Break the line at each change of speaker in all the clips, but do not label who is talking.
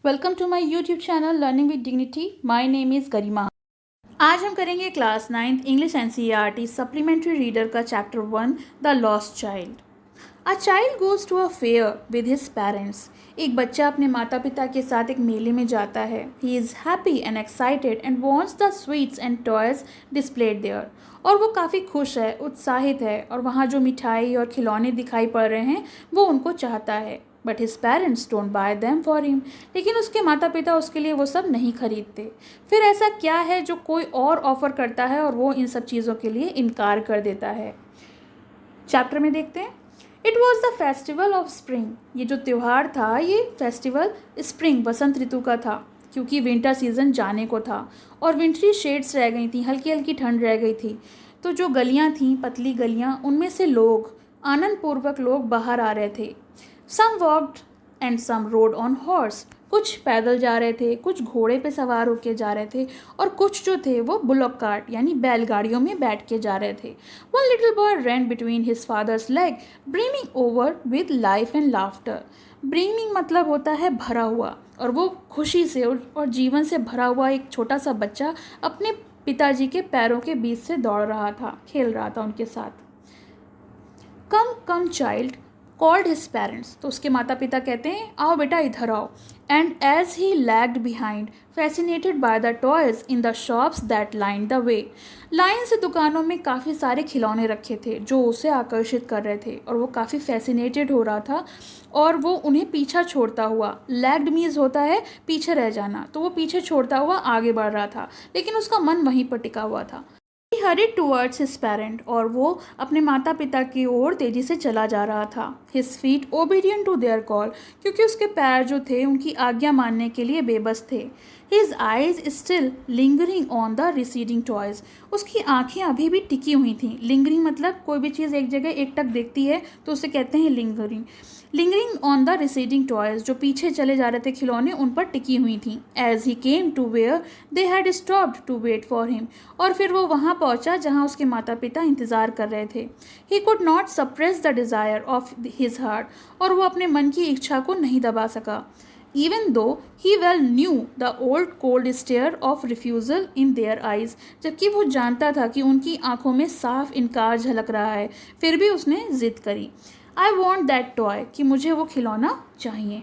Welcome to my YouTube channel learning with dignity. My name is Garima. आज हम करेंगे class 9th English NCERT supplementary reader का chapter 1 the lost child. A child goes to a fair with his parents. एक बच्चा अपने माता पिता के साथ एक मेले में जाता है। He is happy and excited and wants the sweets and toys displayed there. और वो काफ़ी खुश है, उत्साहित है, और वहाँ जो मिठाई और खिलौने दिखाई पड़ रहे हैं वो उनको चाहता है। But his parents don't buy them for him. लेकिन उसके माता पिता उसके लिए वो सब नहीं खरीदते। फिर ऐसा क्या है जो कोई और ऑफ़र करता है और वो इन सब चीज़ों के लिए इनकार कर देता है। चैप्टर में देखते हैं। It was the festival of spring. ये जो त्यौहार था ये फेस्टिवल स्प्रिंग वसंत ऋतु का था, क्योंकि विंटर सीजन जाने को था और विंटरी शेड्स रह गई थी, हल्की हल्की ठंड रह गई थी। तो जो गलियां थीं, पतली गलियां, उनमें से लोग आनंदपूर्वक लोग बाहर आ रहे थे। Some walked and some rode on horse. कुछ पैदल जा रहे थे, कुछ घोड़े पे सवार होके जा रहे थे, और कुछ जो थे वो बुलॉक कार्ट यानी बैलगाड़ियों में बैठ के जा रहे थे। One little boy ran between his father's leg brimming over with life and laughter. Brimming मतलब होता है भरा हुआ, और वो खुशी से और जीवन से भरा हुआ एक छोटा सा बच्चा अपने पिताजी के पैरों के बीच से दौड़ रहा था, खेल रहा था उनके साथ। कम कम चाइल्ड कॉल्ड हिज पेरेंट्स। तो उसके माता पिता कहते हैं आओ बेटा इधर आओ। And as he lagged behind fascinated by the toys in the shops that line the way. Line से दुकानों में काफ़ी सारे खिलौने रखे थे जो उसे आकर्षित कर रहे थे, और वो काफ़ी फैसिनेटेड हो रहा था और वो उन्हें पीछा छोड़ता हुआ, लैग्ड मीन्स होता है पीछे रह जाना, तो वो पीछे छोड़ता हुआ आगे बढ़ रहा था, लेकिन उसका मन वहीं पर टिका हुआ था। He hurried towards his parent, और वो अपने माता पिता की ओर तेजी से चला जा रहा था। His feet obedient to their call, क्योंकि उसके पैर जो थे उनकी आज्ञा मानने के लिए बेबस थे। His eyes still lingering on the receding toys, उसकी आंखें अभी भी टिकी हुई थीं। लिंगरिंग मतलब कोई भी चीज़ एक जगह एक टक देखती है तो उसे कहते हैं lingering. Lingering on the receding toys, जो पीछे चले जा रहे थे खिलौने, उन पर टिकी हुई थी। As he came to where they had stopped to wait for him, और फिर वो वहाँ पहुँचा जहाँ उसके माता पिता इंतज़ार कर रहे थे। He could not suppress the desire of his heart, और वो अपने मन की इच्छा को नहीं दबा सका। Even though he well knew the old cold stare of refusal in their eyes, जबकि वो जानता था कि उनकी आंखों में साफ इनकार झलक रहा है, फिर भी उसने जिद करी। I want that toy, कि मुझे वो खिलौना चाहिए।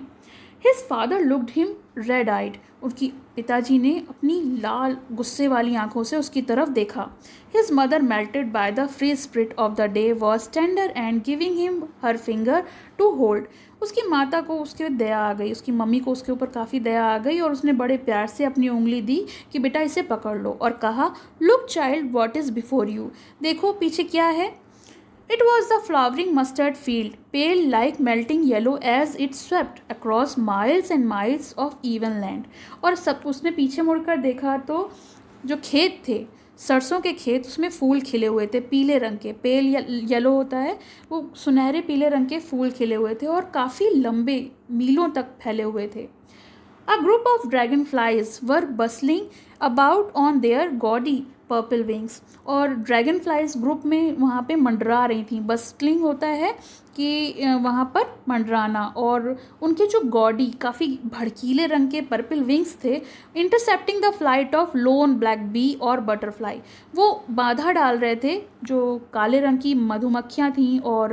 His father looked him red-eyed, उनकी पिताजी ने अपनी लाल गुस्से वाली आंखों से उसकी तरफ देखा। His mother, melted by the free spirit of the day, was tender and giving him her finger to hold. उसकी माता को उसके दया आ गई, उसकी मम्मी को उसके ऊपर काफ़ी दया आ गई, और उसने बड़े प्यार से अपनी उंगली दी कि बेटा इसे पकड़ लो, और कहा look child what is before you, देखो पीछे क्या है। It was the flowering mustard field, pale like melting yellow as it swept across miles and miles of even land. और सब उसने पीछे मुड़कर देखा तो जो खेत थे, सरसों के खेत, उसमें फूल खिले हुए थे पीले रंग के। पेल येलो होता है, वो सुनहरे पीले रंग के फूल खिले हुए थे और काफ़ी लंबे मीलों तक फैले हुए थे। A group of dragonflies were bustling about on their gaudy purple wings, और ड्रैगन फ्लाइज ग्रुप में वहाँ पे मंडरा रही थी। बस्टलिंग होता है कि वहाँ पर मंडराना, और उनके जो गॉडी काफ़ी भड़कीले रंग के पर्पल विंग्स थे, intercepting the flight of lone black bee और बटरफ्लाई, वो बाधा डाल रहे थे। जो काले रंग की मधुमक्खियाँ थीं और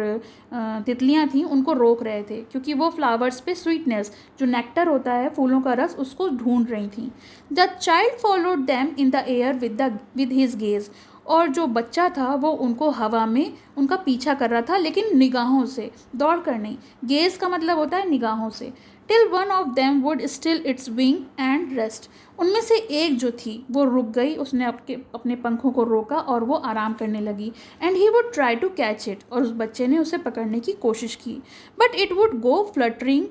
तितलियाँ थीं उनको रोक रहे थे, क्योंकि वो फ्लावर्स पे स्वीटनेस, जो नेक्टर होता है फूलों का रस, उसको ढूंढ रही थीं। The child followed them in the air with his gaze, और जो बच्चा था वो उनको हवा में उनका पीछा कर रहा था, लेकिन निगाहों से, दौड़ कर नहीं। गेज का मतलब होता है निगाहों से। Till one of them would still it's wing and rest, उनमें से एक जो थी वो रुक गई, उसने अपने पंखों को रोका और वो आराम करने लगी। And he would try to catch it, और उस बच्चे ने उसे पकड़ने की कोशिश की। But it would go fluttering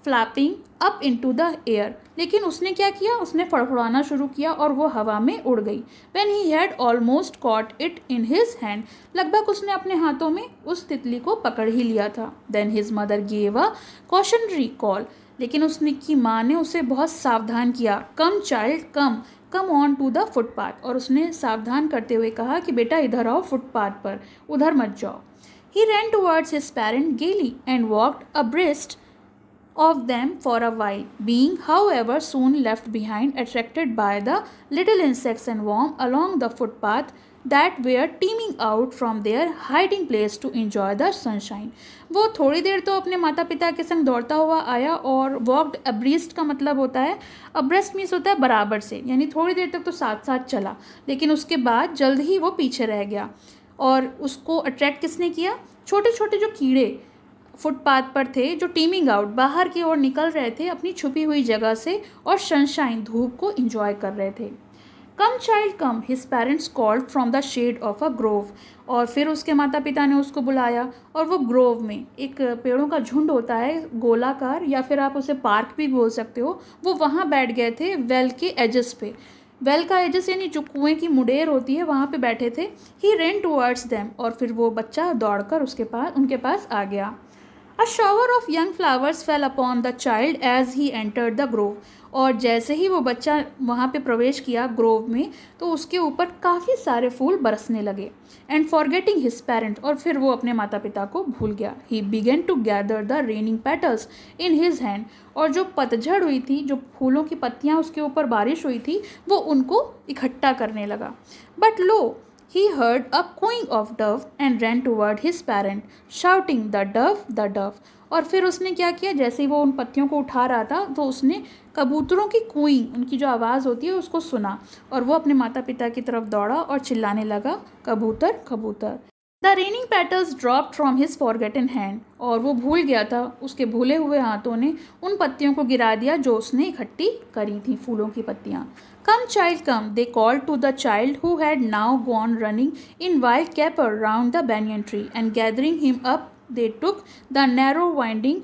flapping up into the air, लेकिन उसने क्या किया, उसने फड़फड़ाना शुरू किया और वो हवा में उड़ गई। When he had almost caught it in his hand, लगभग उसने अपने हाथों में उस तितली को पकड़ ही लिया था। Then his mother gave a cautionary call, लेकिन उसने की माँ ने उसे बहुत सावधान किया। Come child come on to the footpath, और उसने सावधान करते हुए कहा कि बेटा इधर आओ फुटपाथ पर, उधर मत जाओ। ही रैन टुवर्ड्स हिज पेरेंट गेली and walked abreast of them for a while, being, however, soon left behind, attracted by the little insects and worms along the footpath that were teeming out from their hiding place to enjoy the sunshine. वो थोड़ी देर तो अपने माता पिता के संग दौड़ता हुआ आया और वॉकड अब्रीस्ट का मतलब होता है, अब्रेस्ट मीन्स होता है बराबर से, यानी थोड़ी देर तक तो साथ साथ चला, लेकिन उसके बाद जल्द ही वो पीछे रह गया। और उसको अट्रैक्ट किसने किया? छोटे छोटे जो कीड़े फुटपाथ पर थे, जो टीमिंग आउट बाहर की ओर निकल रहे थे अपनी छुपी हुई जगह से और सनशाइन धूप को एंजॉय कर रहे थे। Come child come, his parents called from the shade of a grove. और फिर उसके माता पिता ने उसको बुलाया और वो ग्रोव में, एक पेड़ों का झुंड होता है गोलाकार, या फिर आप उसे पार्क भी बोल सकते हो, वो वहाँ बैठ गए थे वेल के एजेस पे। वेल का एजेस यानी जो कुएं की मुडेर होती है, वहाँ पे बैठे थे। ही रेन टुवर्ड्स देम, और फिर वो बच्चा दौड़कर उनके पास आ गया। A shower of young flowers fell upon the child as he entered the grove. और जैसे ही वो बच्चा वहाँ पे प्रवेश किया ग्रोव में, तो उसके ऊपर काफ़ी सारे फूल बरसने लगे। एंड फॉरगेटिंग हिज पेरेंट, और फिर वो अपने माता पिता को भूल गया। He began to gather the raining petals in his hand, और जो पतझड़ हुई थी, जो फूलों की पत्तियाँ उसके ऊपर बारिश हुई थी, वो उनको इकट्ठा करने लगा। But low, he heard a cooing of dove and ran toward his parent, shouting, "The dove, the dove!" और फिर उसने क्या किया, जैसे ही वो उन पत्तियों को उठा रहा था, तो उसने कबूतरों की कूइंग, उनकी जो आवाज़ होती है, उसको सुना, और वो अपने माता पिता की तरफ दौड़ा और चिल्लाने लगा, कबूतर कबूतर। The raining petals dropped from his forgotten hand, और वो भूल गया था, उसके भूले हुए हाथों ने उन पत्तियों को गिरा दिया जो उसने इकट्ठी करी थी, फूलों की पत्तियाँ। Come child come, they called to the child who had now gone running in wild caper round the banyan tree, and gathering him up they took the narrow winding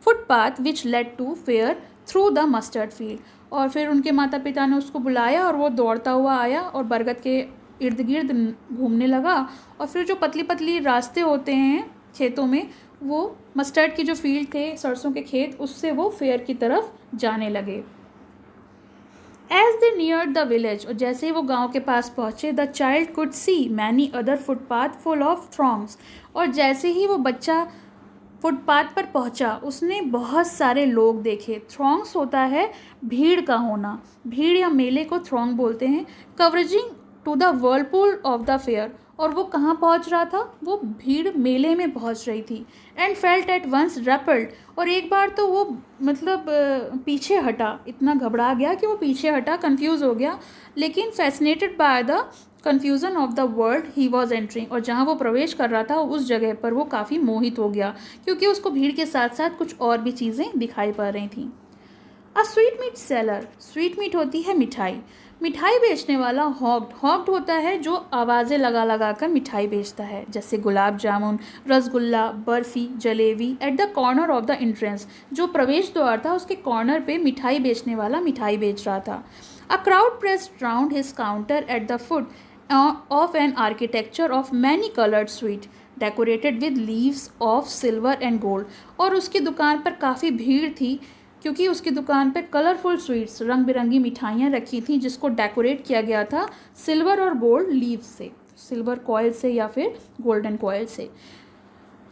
footpath which led to fair through the mustard field. और फिर उनके माता पिता ने उसको बुलाया और वो दौड़ता हुआ आया और बरगद के इर्द गिर्द घूमने लगा। और फिर जो पतली पतली रास्ते होते हैं खेतों में, वो मस्टर्ड की जो फील्ड थे, सरसों के खेत, उससे वो फेयर की तरफ जाने लगे। As they near the village, और जैसे ही वो गांव के पास पहुँचे, the child could see many other footpath full of throngs, और जैसे ही वो बच्चा फुटपाथ पर पहुंचा, उसने बहुत सारे लोग देखे। थ्रॉन्ग्स होता है भीड़ का होना, भीड़ या मेले को थ्रॉन्ग बोलते हैं। Converging to the whirlpool of the fair, और वो कहाँ पहुंच रहा था? वो भीड़ मेले में पहुंच रही थी। एंड फेल्ट एट वंस रेपल्ड, और एक बार तो वो मतलब पीछे हटा, इतना घबरा गया कि वो पीछे हटा, कंफ्यूज हो गया। लेकिन fascinated by the confusion of the world he was entering, और जहाँ वो प्रवेश कर रहा था उस जगह पर वो काफ़ी मोहित हो गया, क्योंकि उसको भीड़ के साथ साथ कुछ और भी चीज़ें दिखाई पड़ रही थीं। A sweetmeat seller, sweetmeat होती है मिठाई, मिठाई बेचने वाला। हॉग्ड, हॉग्ड होता है जो आवाज़ें लगा लगा कर मिठाई बेचता है, जैसे gulab jamun, rasgulla, barfi, jalebi. At the corner of the entrance, जो प्रवेश द्वार था उसके कॉर्नर पे मिठाई बेचने वाला मिठाई बेच रहा था। A crowd pressed round his counter at the foot of an architecture of many colored sweet decorated with leaves of silver and gold, और उसकी दुकान पर काफ़ी भीड़ थी, क्योंकि उसकी दुकान पर कलरफुल स्वीट्स, रंग बिरंगी मिठाइयाँ रखी थी, जिसको डेकोरेट किया गया था सिल्वर और गोल्ड लीव्स से, सिल्वर कॉयल से या फिर गोल्डन कॉयल से।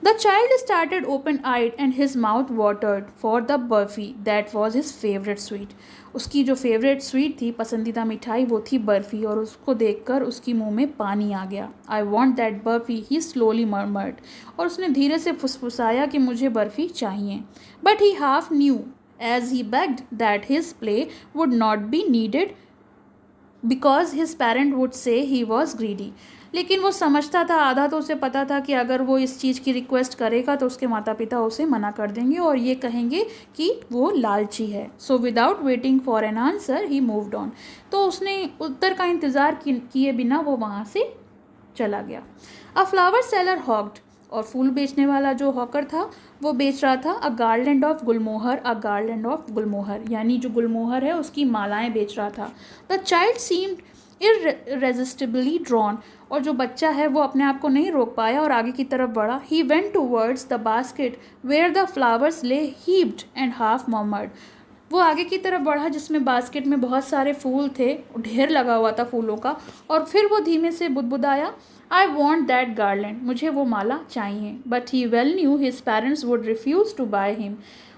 The child started open-eyed and his mouth watered for the burfi that was his favorite sweet. उसकी जो फेवरेट स्वीट थी, पसंदीदा मिठाई, वो थी बर्फ़ी, और उसको देखकर उसकी मुंह में पानी आ गया। I want that burfi, he slowly murmured. और उसने धीरे से फुसफुसाया कि मुझे बर्फ़ी चाहिए। But he half knew as he begged that his play would not be needed because his parent would say he was greedy. लेकिन वो समझता था, आधा तो उसे पता था कि अगर वो इस चीज़ की रिक्वेस्ट करेगा तो उसके माता पिता उसे मना कर देंगे और ये कहेंगे कि वो लालची है। So without waiting for an answer he moved on, तो उसने उत्तर का इंतज़ार किए बिना वो वहाँ से चला गया। अ फ्लावर सेलर हॉक्ड, और फूल बेचने वाला जो हॉकर था वो बेच रहा था a garland of gulmohar, a garland of gulmohar, यानी जो गुलमोहर है उसकी मालाएं बेच रहा था। The child seemed irresistibly drawn, और जो बच्चा है वो अपने आप को नहीं रोक पाया और आगे की तरफ बढ़ा। He went towards the basket where the flowers lay heaped and half murmured. वो आगे की तरफ बढ़ा जिसमें बास्केट में बहुत सारे फूल थे, ढेर लगा हुआ था फूलों का, और फिर वो धीमे से बुदबुदाया, I want that garland, मुझे वो माला चाहिए। But he well knew his parents would refuse to buy him.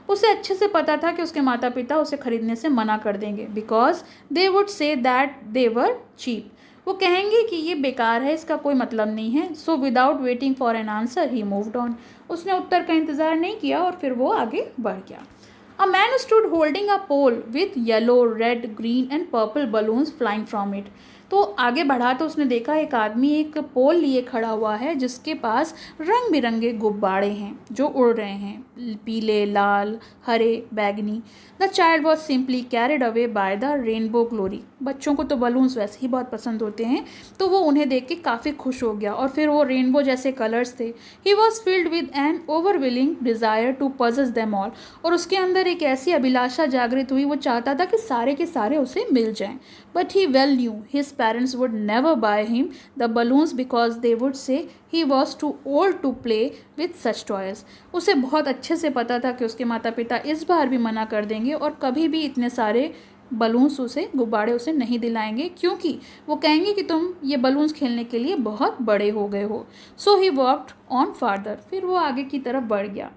उसे अच्छे से पता था कि उसके माता पिता उसे खरीदने से मना कर देंगे, because they would say that they were cheap. वो कहेंगे कि ये बेकार है, इसका कोई मतलब नहीं है। So without waiting for an answer he moved on. उसने उत्तर का इंतज़ार नहीं किया और फिर वो आगे बढ़ गया। A man stood holding a pole with yellow, red, green and purple balloons flying from it. तो आगे बढ़ा तो उसने देखा एक आदमी एक पोल लिए खड़ा हुआ है जिसके पास रंग बिरंगे गुब्बारे हैं जो उड़ रहे हैं, पीले, लाल, हरे, बैगनी। The child was simply carried away by the rainbow glory. बच्चों को तो बलून्स वैसे ही बहुत पसंद होते हैं, तो वो उन्हें देख के काफ़ी खुश हो गया और फिर वो रेनबो जैसे कलर्स थे। He was filled with an overwhelming desire to possess them all. और उसके अंदर एक ऐसी अभिलाषा जागृत हुई, वो चाहता था कि सारे के सारे उसे मिल जाएं। But he well knew his parents would never buy him the balloons because they would say he was too old to play with such toys. उसे बहुत अच्छे से पता था कि उसके माता पिता इस बार भी मना कर देंगे और कभी भी इतने सारे बलून्स उसे, गुब्बारे उसे नहीं दिलाएंगे, क्योंकि वो कहेंगे कि तुम ये बलून्स खेलने के लिए बहुत बड़े हो गए हो। सो ही वॉकड ऑन फार्दर। फिर वो आगे की तरफ बढ़ गया,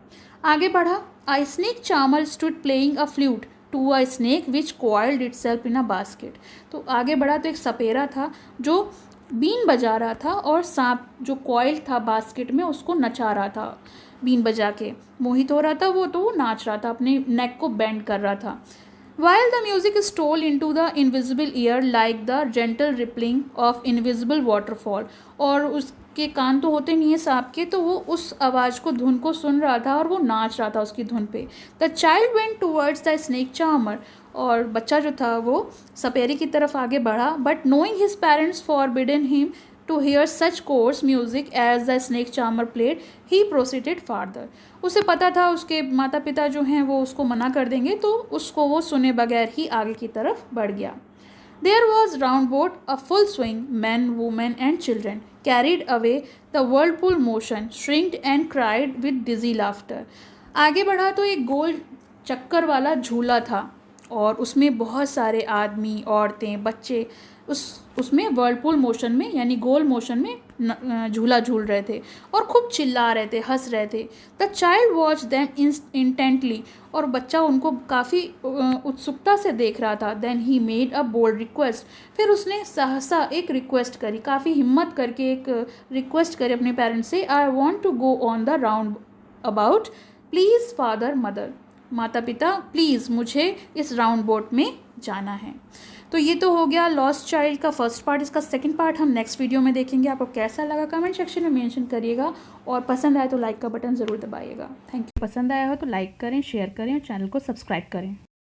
आगे बढ़ा। A snake charmer stood playing a flute to a snake which coiled itself in a basket. तो आगे बढ़ा तो एक सपेरा था जो बीन बजा रहा था और सांप जो कॉइल था बास्केट में उसको नचा रहा था, बीन बजा के मोहित हो रहा था वो, तो वो नाच रहा था, अपने नेक को बेंड कर रहा था। While the music stole into the invisible ear like the gentle rippling of invisible waterfall, और उसके कान तो होते नहीं है सांप के, तो वो उस आवाज़ को, धुन को सुन रहा था और वो नाच रहा था उसकी धुन पे। The child went towards the snake charmer, और बच्चा जो था वो सपेरे की तरफ आगे बढ़ा। But knowing his parents forbidden him to hear such coarse music as the snake charmer played, he proceeded farther. उसे पता था उसके माता पिता जो हैं वो उसको मना कर देंगे, तो उसको वो सुने बगैर ही आगे की तरफ बढ़ गया। There was round boat, a full swing, men, women and children carried away the whirlpool motion, shrieked and cried with dizzy laughter. आगे बढ़ा तो एक गोल चक्कर वाला झूला था और उसमें बहुत सारे आदमी, औरतें, बच्चे उसमें वर्लपूल मोशन में यानी गोल मोशन में झूला झूल रहे थे और खूब चिल्ला रहे थे, हंस रहे थे। The child watch them intently, और बच्चा उनको काफ़ी उत्सुकता से देख रहा था। Then he made a bold request, फिर उसने सहसा एक रिक्वेस्ट करी, काफ़ी हिम्मत करके एक रिक्वेस्ट करी अपने पेरेंट्स से। I want to go on the roundabout, please father mother. माता पिता प्लीज़ मुझे इस राउंड बोट में जाना है। तो ये तो हो गया लॉस्ट चाइल्ड का फर्स्ट पार्ट। इसका सेकंड पार्ट हम नेक्स्ट वीडियो में देखेंगे। आपको कैसा लगा कमेंट सेक्शन में मेंशन करिएगा और पसंद आए तो लाइक का बटन ज़रूर दबाइएगा। Thank you. पसंद आया हो तो लाइक करें, शेयर करें और चैनल को सब्सक्राइब करें।